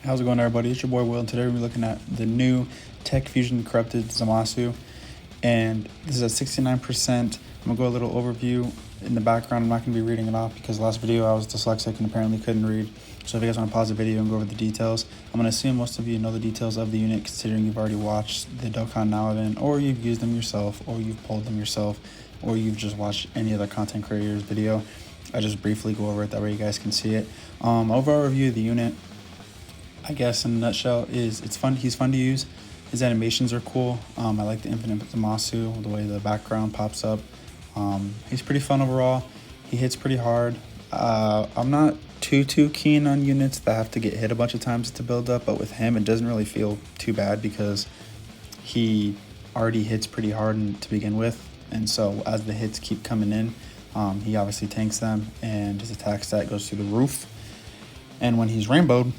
How's it going, everybody? It's your boy Will, and today we're looking at the new Tech Fusion Corrupted Zamasu, and this is at 69%. I'm gonna go a little overview in the background. I'm not gonna be reading it off because last video I was dyslexic and apparently couldn't read. So if you guys want to pause the video and go over the details, I'm gonna assume most of you know the details of the unit, considering you've already watched the Dokkan now event, or you've used them yourself, or you've pulled them yourself, or you've just watched any other content creator's video. I just briefly go over it that way you guys can see it. Overall review of the unit, I guess in a nutshell, is it's fun. He's fun to use. His animations are cool. I like the infinite Zamasu, the way the background pops up. He's pretty fun overall. He hits pretty hard. I'm not too keen on units that have to get hit a bunch of times to build up, but with him it doesn't really feel too bad because he already hits pretty hard to begin with, and so as the hits keep coming in, he obviously tanks them, and his attack stat goes through the roof. And when he's rainbowed,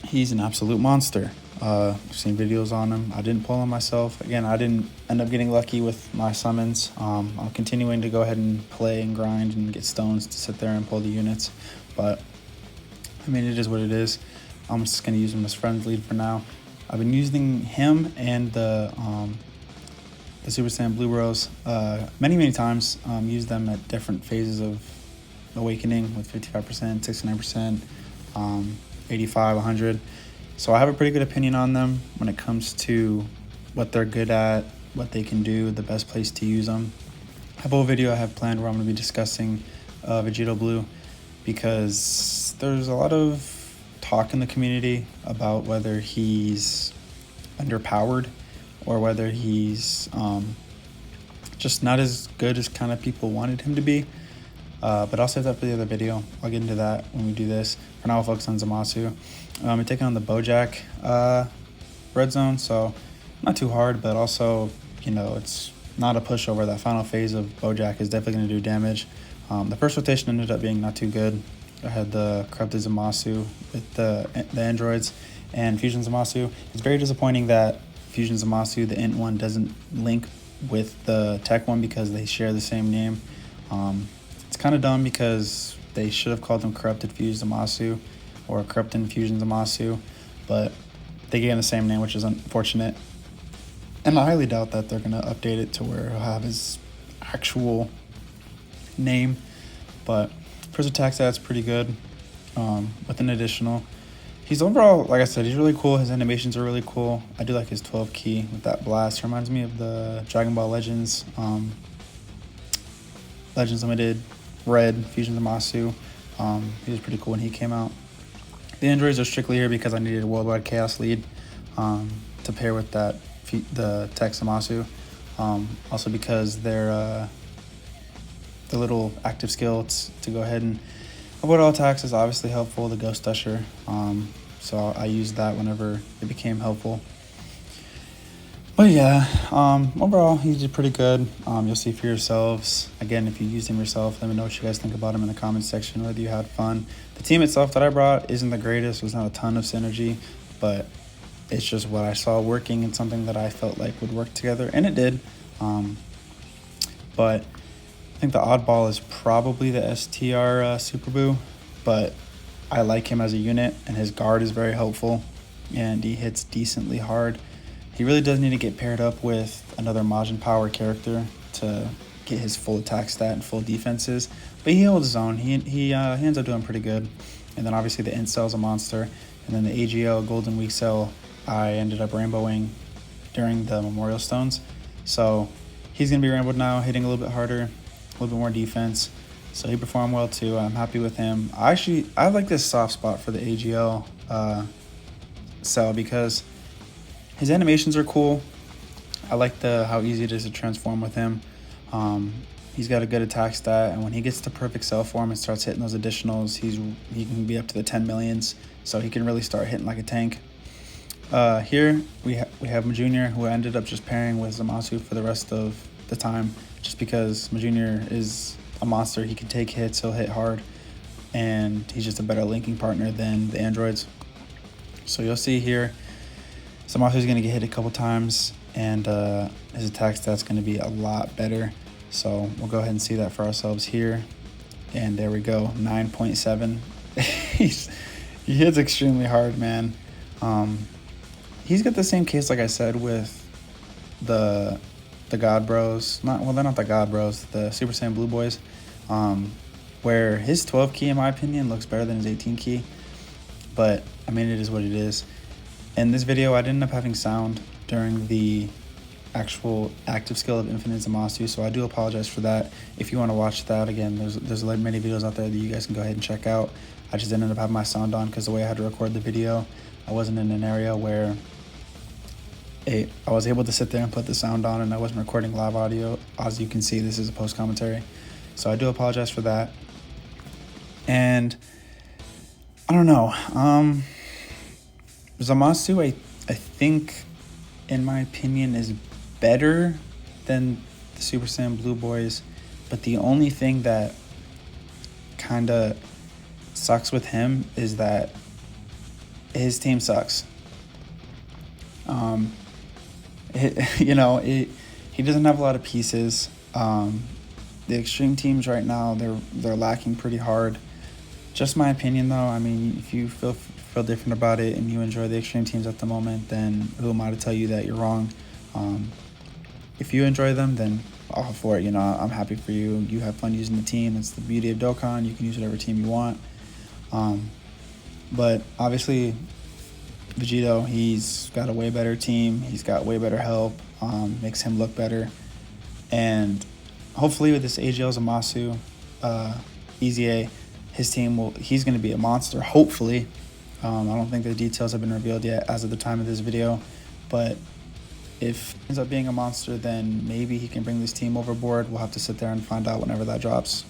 he's an absolute monster. I've seen videos on him. I didn't pull him myself. Again, I didn't end up getting lucky with my summons. I'm continuing to go ahead and play and grind and get stones to sit there and pull the units. But, I mean, it is what it is. I'm just going to use him as friends lead for now. I've been using him and the Super Saiyan Blue Rose many times. Used them at different phases of awakening with 55%, 69%, 85, 100. So I have a pretty good opinion on them when it comes to what they're good at, what they can do, the best place to use them. I have a whole video I have planned where I'm going to be discussing Vegito Blue, because there's a lot of talk in the community about whether he's underpowered or whether he's just not as good as kind of people wanted him to be. But I'll save that for the other video. I'll get into that when we do this. For now, I'll focus on Zamasu. We're taking on the Bojack red zone, so not too hard, but also, you know, it's not a pushover. That final phase of Bojack is definitely going to do damage. The first rotation ended up being not too good. I had the Corrupted Zamasu with the androids and Fusion Zamasu. It's very disappointing that Fusion Zamasu, the int one, doesn't link with the tech one because they share the same name. It's kind of dumb because they should have called them Corrupted Fusion Zamasu or Corrupted Fusion Zamasu, but they gave him the same name, which is unfortunate. And I highly doubt that they're going to update it to where he'll have his actual name. But first attack stat's pretty good with an additional. He's overall, like I said, he's really cool. His animations are really cool. I do like his 12 key with that blast. Reminds me of the Dragon Ball Legends, Legends Limited Red Fusion Zamasu. He was pretty cool when he came out. The androids are strictly here because I needed a worldwide chaos lead to pair with that the Tech Zamasu. Also because they're the little active skill to go ahead and avoid all attacks is obviously helpful. The Ghost Usher, so I used that whenever it became helpful. But yeah, overall he did pretty good. You'll see for yourselves. Again, if you used him yourself, let me know what you guys think about him in the comments section, whether you had fun. The team itself that I brought isn't the greatest. There's not a ton of synergy, but it's just what I saw working and something that I felt like would work together, and it did. But I think the oddball is probably the STR Super Boo, but I like him as a unit, and his guard is very helpful, and he hits decently hard. He really does need to get paired up with another Majin Power character to get his full attack stat and full defenses, but he holds his own. He ends up doing pretty good. And then obviously the Incell's a monster, and then the AGL Golden Weak Cell I ended up rainbowing during the Memorial Stones, so he's going to be rainbowed now, hitting a little bit harder, a little bit more defense, so he performed well too. I'm happy with him. I like this soft spot for the AGL cell because his animations are cool. I like how easy it is to transform with him. He's got a good attack stat, and when he gets to perfect cell form and starts hitting those additionals, he can be up to the 10 millions, so he can really start hitting like a tank. Here we have Majunior, who ended up just pairing with Zamasu for the rest of the time, just because Majunior is a monster. He can take hits, he'll hit hard, and he's just a better linking partner than the androids. So you'll see here, Zamasu's going to get hit a couple times, and his attack stat's going to be a lot better. So we'll go ahead and see that for ourselves here. And there we go, 9.7. He hits extremely hard, man. He's got the same case, like I said, with the God Bros. They're not the God Bros. The Super Saiyan Blue Boys, where his 12 key, in my opinion, looks better than his 18 key. But I mean, it is what it is. In this video, I didn't end up having sound during the actual active skill of Infinite Zamasu, so I do apologize for that. If you want to watch that again, there's like many videos out there that you guys can go ahead and check out. I just didn't end up having my sound on because the way I had to record the video, I wasn't in an area where I was able to sit there and put the sound on, and I wasn't recording live audio. As you can see, this is a post commentary, so I do apologize for that. And I don't know, Zamasu, I think, in my opinion, is better than the Super Saiyan Blue Boys, but the only thing that kind of sucks with him is that his team sucks. He doesn't have a lot of pieces. The extreme teams right now, they're lacking pretty hard. Just my opinion, though. I mean, if you feel different about it and you enjoy the extreme teams at the moment, then who am I to tell you that you're wrong? If you enjoy them, then all for it. I'm happy for you. You have fun using the team. It's the beauty of Dokkan. You can use whatever team you want. But obviously, Vegito, he's got a way better team. He's got way better help. Makes him look better. And hopefully with this AGL Zamasu, EZA, his team he's going to be a monster, hopefully. I don't think the details have been revealed yet as of the time of this video, but if it ends up being a monster, then maybe he can bring this team overboard. We'll have to sit there and find out whenever that drops.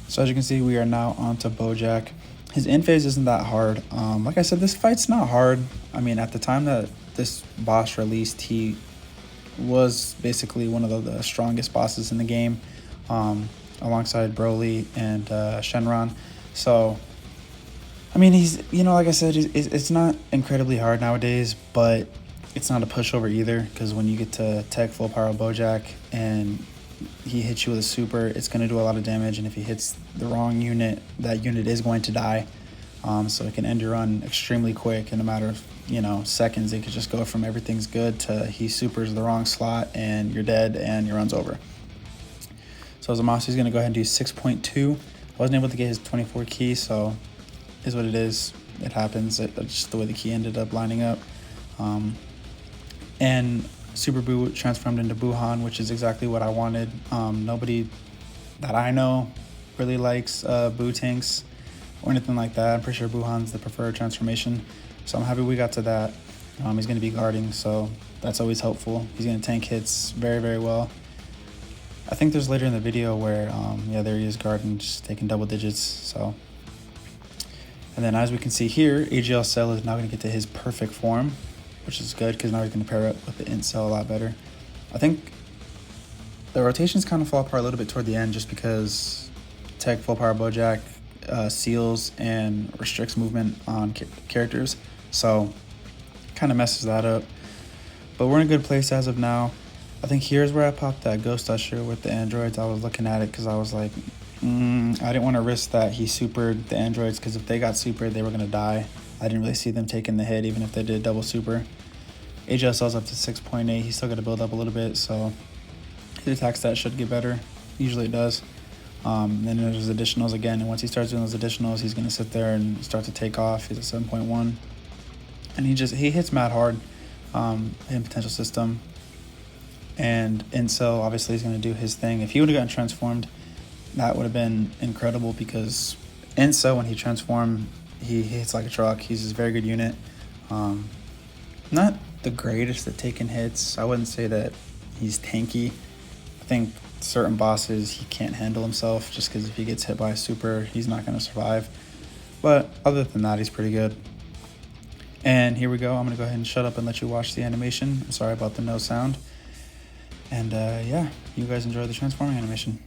So as you can see, we are now on to Bojack. His in phase isn't that hard. Like I said, this fight's not hard. I mean, at the time that this boss released, he was basically one of the strongest bosses in the game, alongside Broly and Shenron. So I mean, he's, like I said, it's not incredibly hard nowadays, but it's not a pushover either, because when you get to tech full power Bojack and he hits you with a super, it's going to do a lot of damage, and if he hits the wrong unit, that unit is going to die. So it can end your run extremely quick in a matter of, seconds. It could just go from everything's good to he supers the wrong slot and you're dead and your run's over. So Zamasu's going to go ahead and do 6.2. I wasn't able to get his 24 key, so is what it is. It happens. That's just the way the key ended up lining up. And Super Buu transformed into Buhan, which is exactly what I wanted. Nobody that I know really likes Buu tanks or anything like that. I'm pretty sure Buhan's the preferred transformation, so I'm happy we got to that. He's going to be guarding, so that's always helpful. He's going to tank hits very, very well. I think there's later in the video where, there he is guarding, just taking double digits. So, and then as we can see here, AGL Cell is now going to get to his perfect form, which is good because now he's going to pair up with the Int Cell a lot better. I think the rotations kind of fall apart a little bit toward the end just because Tech Full Power Bojack seals and restricts movement on characters, so kind of messes that up. But we're in a good place as of now. I think here's where I popped that Ghost Usher with the androids. I was looking at it because I was like, I didn't want to risk that he supered the androids, because if they got supered, they were going to die. I didn't really see them taking the hit, even if they did double super. HSL's up to 6.8. He's still got to build up a little bit, so his attack stat should get better. Usually it does. Then there's additionals again, and once he starts doing those additionals, he's going to sit there and start to take off. He's at 7.1. And he hits mad hard in potential system. And Incel obviously is going to do his thing. If he would have gotten transformed, that would have been incredible, because Incel, when he transformed, he hits like a truck. He's a very good unit. Not the greatest at taking hits. I wouldn't say that he's tanky. I think certain bosses, he can't handle himself, just because if he gets hit by a super, he's not going to survive. But other than that, he's pretty good. And here we go. I'm going to go ahead and shut up and let you watch the animation. I'm sorry about the no sound. And yeah, you guys enjoy the transforming animation.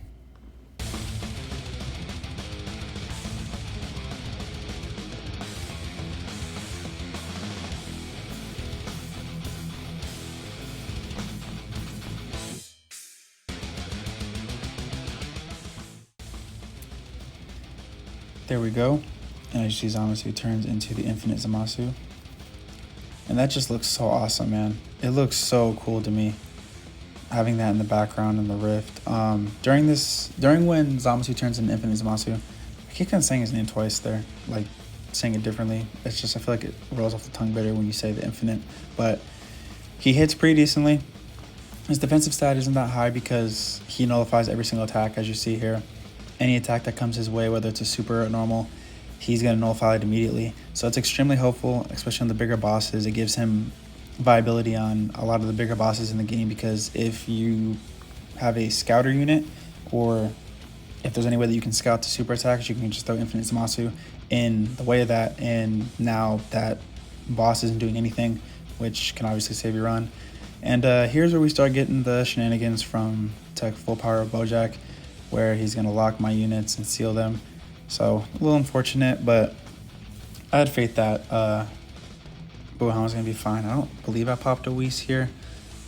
There we go. And as you see, Zamasu turns into the infinite Zamasu. And that just looks so awesome, man. It looks so cool to me, having that in the background in the rift. During when Zamasu turns into infinite Zamasu, I keep kind of saying his name twice there, like saying it differently. It's just, I feel like it rolls off the tongue better when you say the infinite. But he hits pretty decently. His defensive stat isn't that high because he nullifies every single attack, as you see here. Any attack that comes his way, whether it's a super or normal, he's going to nullify it immediately. So it's extremely helpful, especially on the bigger bosses. It gives him viability on a lot of the bigger bosses in the game, because if you have a scouter unit, or if there's any way that you can scout the super attacks, you can just throw infinite Zamasu in the way of that, and now that boss isn't doing anything, which can obviously save your run. And here's where we start getting the shenanigans from Tech Full Power Bojack, where he's going to lock my units and seal them. So a little unfortunate, but I had faith that Buhan was going to be fine. I don't believe I popped a Whis here.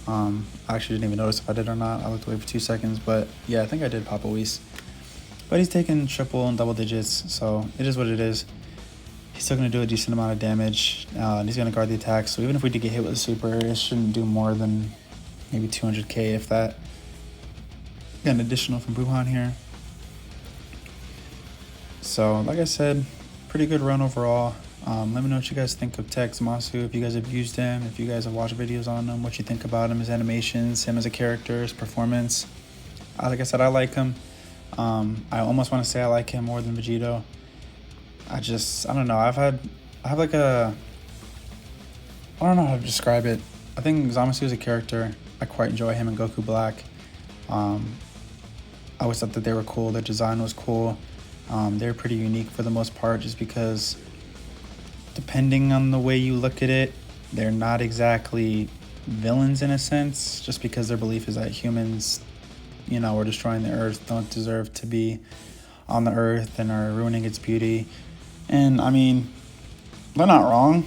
I actually didn't even notice if I did or not. I looked away for 2 seconds, but yeah, I think I did pop a Whis. But he's taking triple and double digits, so it is what it is. He's still going to do a decent amount of damage, and he's going to guard the attack. So even if we did get hit with a super, it shouldn't do more than maybe 200k, if that. Got an additional from Buhan here. So, like I said, pretty good run overall. Let me know what you guys think of Tech Zamasu, if you guys have used him, if you guys have watched videos on him, what you think about him, his animations, him as a character, his performance. Like I said, I like him. I almost want to say I like him more than Vegito. I don't know. I don't know how to describe it. I think Zamasu is a character. I quite enjoy him and Goku Black. I always thought that they were cool. Their design was cool. They're pretty unique for the most part, just because depending on the way you look at it, they're not exactly villains in a sense, just because their belief is that humans, are destroying the earth, don't deserve to be on the earth, and are ruining its beauty. And I mean, they're not wrong.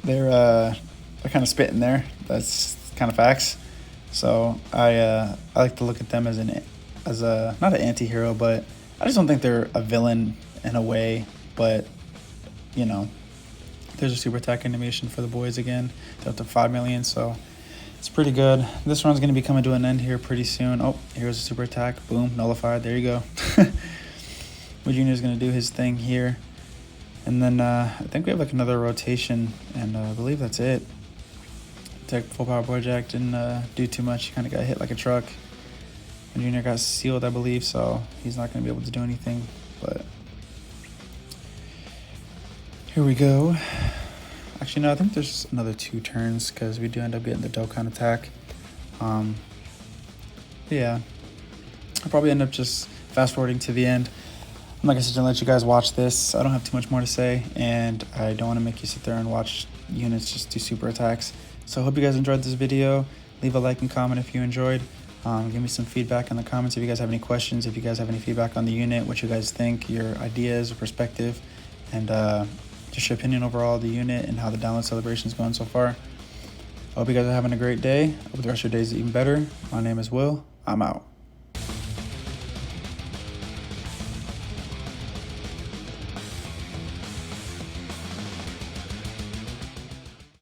They're kind of spitting there. That's kind of facts. So I like to look at them as a not an anti-hero, but I just don't think they're a villain in a way. But there's a super attack animation for the boys again. They're up to 5 million, so it's pretty good. This run's going to be coming to an end here pretty soon. Oh, here's a super attack. Boom, nullified. There you go. Junior's going to do his thing here. And then I think we have like another rotation, and I believe that's it. Tech Full Power Bojack didn't do too much. He kind of got hit like a truck. Junior got sealed, I believe, so he's not going to be able to do anything. But here we go. Actually, no, I think there's another 2 turns, because we do end up getting the Dokkan attack. Yeah, I'll probably end up just fast forwarding to the end. I'm not going to let you guys watch this. I don't have too much more to say, and I don't want to make you sit there and watch units just do super attacks. So I hope you guys enjoyed this video. Leave a like and comment if you enjoyed. Give me some feedback in the comments if you guys have any questions, if you guys have any feedback on the unit, what you guys think, your ideas or perspective, and just your opinion overall of the unit and how the download celebration is going so far. I hope you guys are having a great day. I hope the rest of your day is even better. My name is Will. I'm out.